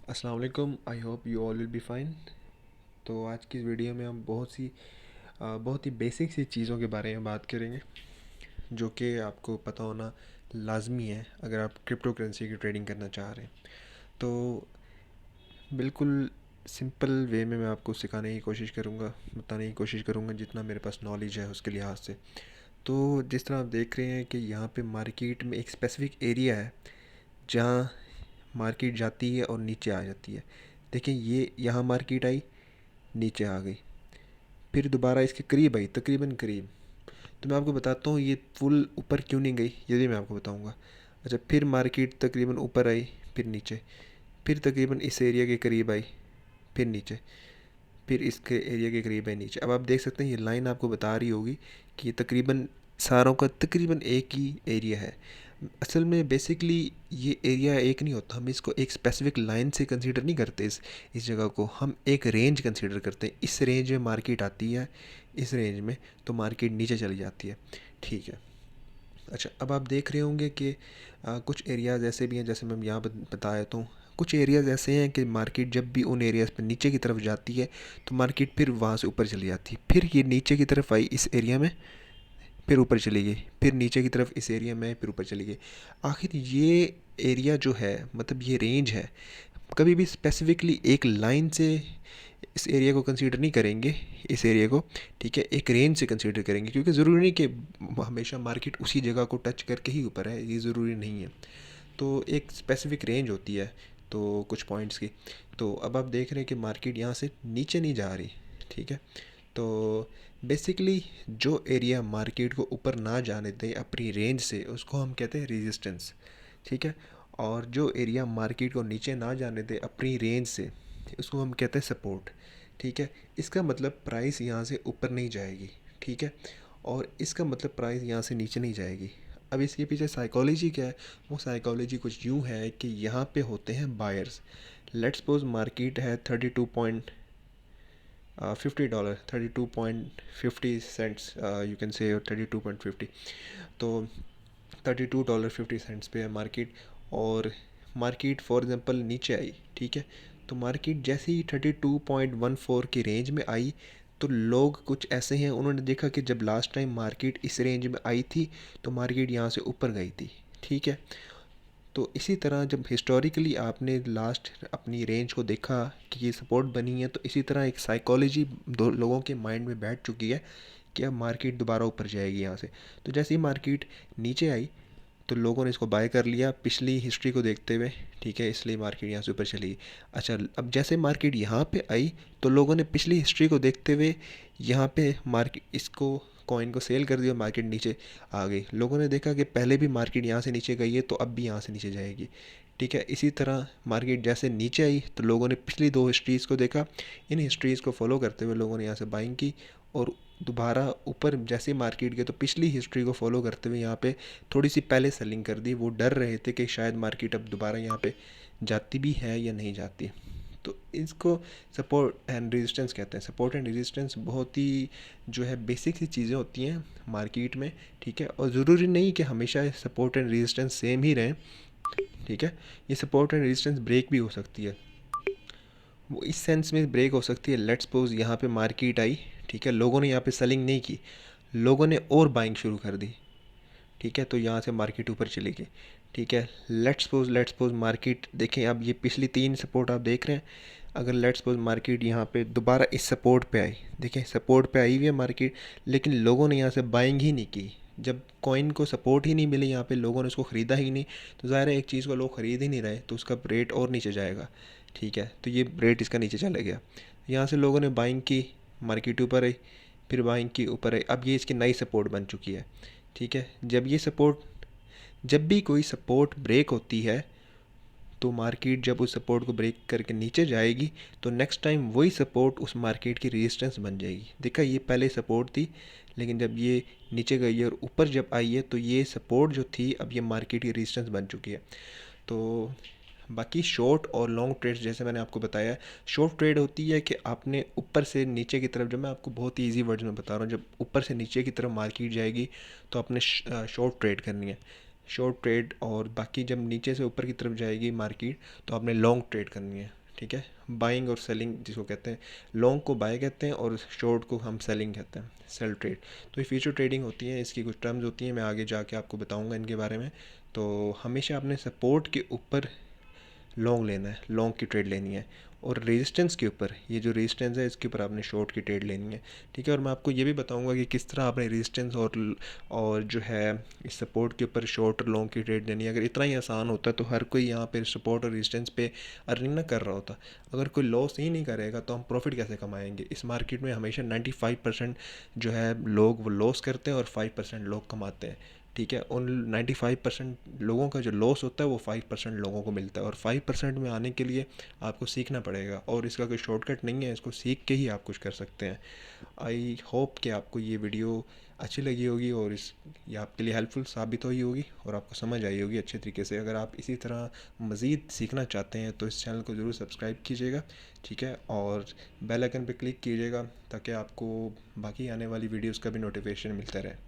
अस्सलाम वालेकुम। I hope you all will be fine. तो आज की इस वीडियो में हम बहुत ही बेसिक सी चीज़ों के बारे में बात करेंगे जो कि आपको पता होना लाजमी है अगर आप क्रिप्टो करेंसी की ट्रेडिंग करना चाह रहे हैं। तो बिल्कुल सिंपल वे में मैं आपको सिखाने की कोशिश करूँगा, बताने की कोशिश करूँगा जितना मेरे पास नॉलेज है उसके लिहाज से। तो जिस तरह आप देख रहे हैं कि यहाँ पे मार्केट में एक स्पेसिफिक एरिया है जहाँ मार्केट जाती है और नीचे आ जाती है। देखिए, ये यहाँ मार्केट आई, नीचे आ गई, फिर दोबारा इसके करीब आई, तकरीबन करीब। तो मैं आपको बताता हूँ ये फुल ऊपर क्यों नहीं गई, ये भी मैं आपको बताऊँगा। अच्छा, फिर मार्केट तकरीबन ऊपर आई, फिर नीचे, फिर तकरीबन इस एरिया के करीब आई, फिर नीचे, फिर इसके एरिया के करीब आई, नीचे। अब आप देख सकते हैं ये लाइन आपको बता रही होगी कि ये तकरीबन सारों का तकरीबन एक ही एरिया है। असल में बेसिकली ये एरिया एक नहीं होता, हम इसको एक स्पेसिफिक लाइन से कंसीडर नहीं करते। इस जगह को हम एक रेंज कंसीडर करते हैं। इस रेंज में मार्केट आती है, इस रेंज में तो मार्केट नीचे चली जाती है। ठीक है। अच्छा, अब आप देख रहे होंगे कि कुछ एरियाज़ ऐसे भी हैं, जैसे मैं यहाँ बता देता हूँ। कुछ एरियाज़ ऐसे हैं कि मार्केट जब भी उन एरियाज़ पर नीचे की तरफ जाती है तो मार्केट फिर वहाँ से ऊपर चली जाती है। फिर ये नीचे की तरफ आई इस एरिया में, फिर ऊपर चली गई, फिर नीचे की तरफ इस एरिया में, फिर ऊपर चली गई। आखिर ये एरिया जो है, मतलब ये रेंज है, कभी भी स्पेसिफिकली एक लाइन से इस एरिया को कंसीडर नहीं करेंगे, इस एरिया को। ठीक है, एक रेंज से कंसीडर करेंगे, क्योंकि ज़रूरी नहीं कि हमेशा मार्केट उसी जगह को टच करके ही ऊपर है, ये ज़रूरी नहीं है। तो एक स्पेसिफिक रेंज होती है तो कुछ पॉइंट्स की। तो अब आप देख रहे हैं कि मार्केट यहाँ से नीचे नहीं जा रही। ठीक है। तो बेसिकली जो एरिया मार्केट को ऊपर ना जाने दे अपनी रेंज से, उसको हम कहते हैं रेजिस्टेंस। ठीक है। और जो एरिया मार्केट को नीचे ना जाने दे अपनी रेंज से, उसको हम कहते हैं सपोर्ट। ठीक है। इसका मतलब प्राइस यहाँ से ऊपर नहीं जाएगी। ठीक है। और इसका मतलब प्राइस यहाँ से नीचे नहीं जाएगी। अब इसके पीछे साइकोलॉजी क्या है? वो साइकोलॉजी कुछ यूँ है कि यहाँ पे होते हैं बायर्स। लेट्स सपोज मार्केट है 32.50 dollar, 32.50 cents, you can say 32.50। तो $32.50 पे है मार्केट। और मार्केट फॉर एग्ज़ाम्पल नीचे आई। ठीक है। तो मार्केट जैसे ही 32.14 की रेंज में आई, तो लोग कुछ ऐसे हैं, उन्होंने देखा कि जब लास्ट टाइम मार्केट इस रेंज में आई थी तो मार्केट यहाँ से ऊपर गई थी। ठीक है। तो इसी तरह जब हिस्टोरिकली आपने लास्ट अपनी रेंज को देखा कि ये सपोर्ट बनी है, तो इसी तरह एक साइकोलॉजी दो लोगों के माइंड में बैठ चुकी है कि अब मार्केट दोबारा ऊपर जाएगी यहाँ से। तो जैसे ही मार्केट नीचे आई तो लोगों ने इसको बाय कर लिया पिछली हिस्ट्री को देखते हुए। ठीक है, इसलिए मार्केट यहाँ से ऊपर चली गई। अच्छा, अब जैसे मार्केट यहाँ पे आई तो लोगों ने पिछली हिस्ट्री को देखते हुए यहाँ पे मार्केट इसको कॉइन को सेल कर दिया, मार्केट नीचे आ गई। लोगों ने देखा कि पहले भी मार्केट यहाँ से नीचे गई है तो अब भी यहाँ से नीचे जाएगी। ठीक है। इसी तरह मार्केट जैसे नीचे आई तो लोगों ने पिछली दो हिस्ट्रीज़ को देखा, इन हिस्ट्रीज़ को फॉलो करते हुए लोगों ने यहाँ से बाइंग की। और दोबारा ऊपर जैसे मार्केट गए तो पिछली हिस्ट्री को फॉलो करते हुए यहाँ पे थोड़ी सी पहले सेलिंग कर दी। वो डर रहे थे कि शायद मार्केट अब दोबारा यहाँ पे जाती भी है या नहीं जाती। तो इसको सपोर्ट एंड रेजिस्टेंस कहते हैं। सपोर्ट एंड रेजिस्टेंस बहुत ही जो है बेसिक सी चीज़ें होती हैं मार्केट में। ठीक है। और ज़रूरी नहीं कि हमेशा सपोर्ट एंड रेजिस्टेंस सेम ही रहें। ठीक है। ये सपोर्ट एंड रेजिस्टेंस ब्रेक भी हो सकती है। वो इस सेंस में ब्रेक हो सकती है, लेट्स सपोज यहाँ पे मार्केट आई। ठीक है। लोगों ने यहाँ पे सेलिंग नहीं की, लोगों ने और बाइंग शुरू कर दी। ठीक है। तो यहाँ से मार्केट ऊपर चली गई। ठीक है। लेट्स सपोज मार्केट देखें, अब ये पिछली तीन सपोर्ट आप देख रहे हैं। अगर लेट्स सपोज मार्केट यहाँ पे दोबारा इस सपोर्ट पे आई, देखें सपोर्ट पे आई हुई है मार्केट, लेकिन लोगों ने यहाँ से बाइंग ही नहीं की। जब कॉइन को सपोर्ट ही नहीं मिली, यहाँ पे लोगों ने उसको ख़रीदा ही नहीं, तो ज़ाहिर है एक चीज़ को लोग ख़रीद ही नहीं रहे तो उसका रेट और नीचे जाएगा। ठीक है। तो ये रेट इसका नीचे चला गया। यहाँ से लोगों ने बाइंग की, मार्केट ऊपर आई, फिर बाइंग की, ऊपर आई, अब ये इसकी नई सपोर्ट बन चुकी है। ठीक है। जब भी कोई सपोर्ट ब्रेक होती है तो मार्केट जब उस सपोर्ट को ब्रेक करके नीचे जाएगी तो नेक्स्ट टाइम वही सपोर्ट उस मार्केट की रेजिस्टेंस बन जाएगी। देखा, ये पहले सपोर्ट थी, लेकिन जब ये नीचे गई है और ऊपर जब आई है तो ये सपोर्ट जो थी अब ये मार्केट की रेजिस्टेंस बन चुकी है। तो बाकी शॉर्ट और लॉन्ग ट्रेड्स जैसे मैंने आपको बताया, शॉर्ट ट्रेड होती है कि आपने ऊपर से नीचे की तरफ, जब मैं आपको बहुत ही ईजी वर्ड्स में बता रहा हूँ, जब ऊपर से नीचे की तरफ मार्केट जाएगी तो आपने शॉर्ट ट्रेड करनी है। शॉर्ट ट्रेड, और बाकी जब नीचे से ऊपर की तरफ जाएगी मार्केट तो आपने लॉन्ग ट्रेड करनी है, ठीक है। बाइंग और सेलिंग जिसको कहते हैं, लॉन्ग को बाय कहते हैं और शॉर्ट को हम सेलिंग कहते हैं, सेल ट्रेड। तो ये फ्यूचर ट्रेडिंग होती है, इसकी कुछ टर्म्स होती हैं, मैं आगे जाके आपको बताऊंगा इनके बारे में। तो हमेशा आपने सपोर्ट के ऊपर लॉन्ग लेना है, लॉन्ग की ट्रेड लेनी है, और रेजिस्टेंस के ऊपर, ये जो रेजिस्टेंस है इसके ऊपर आपने शॉर्ट की ट्रेड लेनी है, ठीक है। और मैं आपको ये भी बताऊंगा कि किस तरह आपने रेजिस्टेंस और जो है इस सपोर्ट के ऊपर शॉर्ट और लॉन्ग की ट्रेड लेनी है। अगर इतना ही आसान होता तो हर कोई यहाँ पे सपोर्ट और रेजिस्टेंस पे अर्निंग ना कर रहा होता। अगर कोई लॉस ही नहीं करेगा तो हम प्रॉफिट कैसे कमाएंगे। इस मार्केट में हमेशा 95% जो है लोग वो लॉस करते हैं और 5% लोग कमाते हैं, ठीक है। उन 95% लोगों का जो लॉस होता है वो 5% लोगों को मिलता है, और 5% में आने के लिए आपको सीखना पड़ेगा, और इसका कोई शॉर्टकट नहीं है, इसको सीख के ही आप कुछ कर सकते हैं। आई होप कि आपको ये वीडियो अच्छी लगी होगी और ये आपके लिए हेल्पफुल साबित हुई होगी और आपको समझ आई होगी अच्छे तरीके से। अगर आप इसी तरह मज़ीद सीखना चाहते हैं तो इस चैनल को ज़रूर सब्सक्राइब कीजिएगा, ठीक है, और बेल आइकन पर क्लिक कीजिएगा ताकि आपको बाकी आने वाली वीडियोज़ का भी नोटिफिकेशन मिलता रहे।